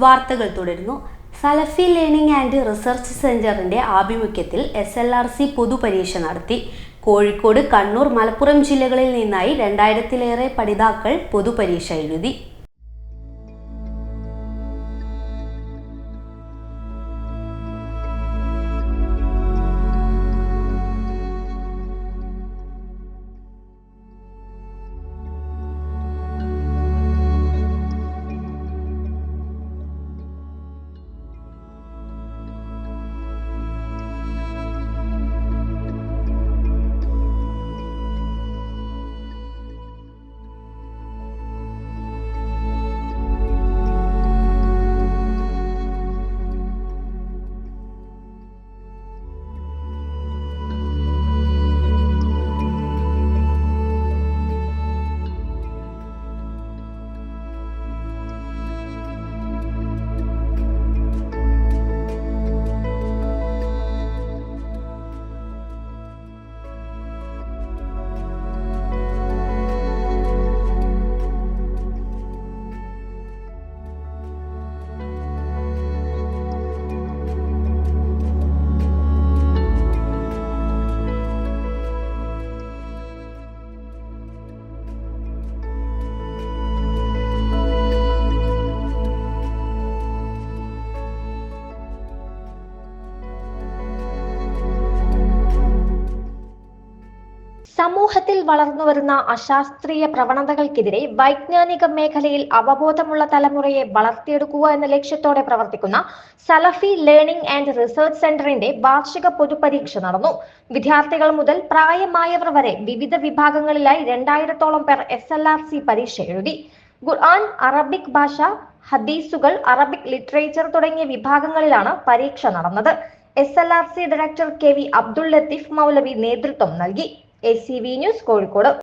വാർത്തകൾ തുടരുന്നു. സലഫി learning and research സെന്ററിന്റെ ആഭിമുഖ്യത്തിൽ SLRC പൊതുപരീക്ഷ നടത്തി. കോഴിക്കോട്, കണ്ണൂർ, മലപ്പുറം ജില്ലകളിൽ നിന്നായി 2000-ലേറെ പഠിതാക്കൾ പൊതുപരീക്ഷ എഴുതി. സമൂഹത്തിൽ വളർന്നുവരുന്ന അശാസ്ത്രീയ പ്രവണതകൾക്കെതിരെ വൈജ്ഞാനിക മേഖലയിൽ അവബോധമുള്ള തലമുറയെ വളർത്തിയെടുക്കുക എന്ന ലക്ഷ്യത്തോടെ പ്രവർത്തിക്കുന്ന സലഫി ലേണിംഗ് ആൻഡ് റിസർച്ച് സെന്ററിന്റെ വാർഷിക പൊതുപരീക്ഷ നടന്നു. വിദ്യാർത്ഥികൾ മുതൽ പ്രായമായവർ വരെ വിവിധ വിഭാഗങ്ങളിലായി 2000-ഓളം പേർ SLRC പരീക്ഷ എഴുതി. ഖുർആൻ, അറബിക് ഭാഷ, ഹദീസുകൾ, അറബിക് ലിറ്ററേച്ചർ തുടങ്ങിയ വിഭാഗങ്ങളിലാണ് പരീക്ഷ നടന്നത്. SLRC director KV Abdul Latheef Moulavi നേതൃത്വം നൽകി. ACV news, Kozhikode.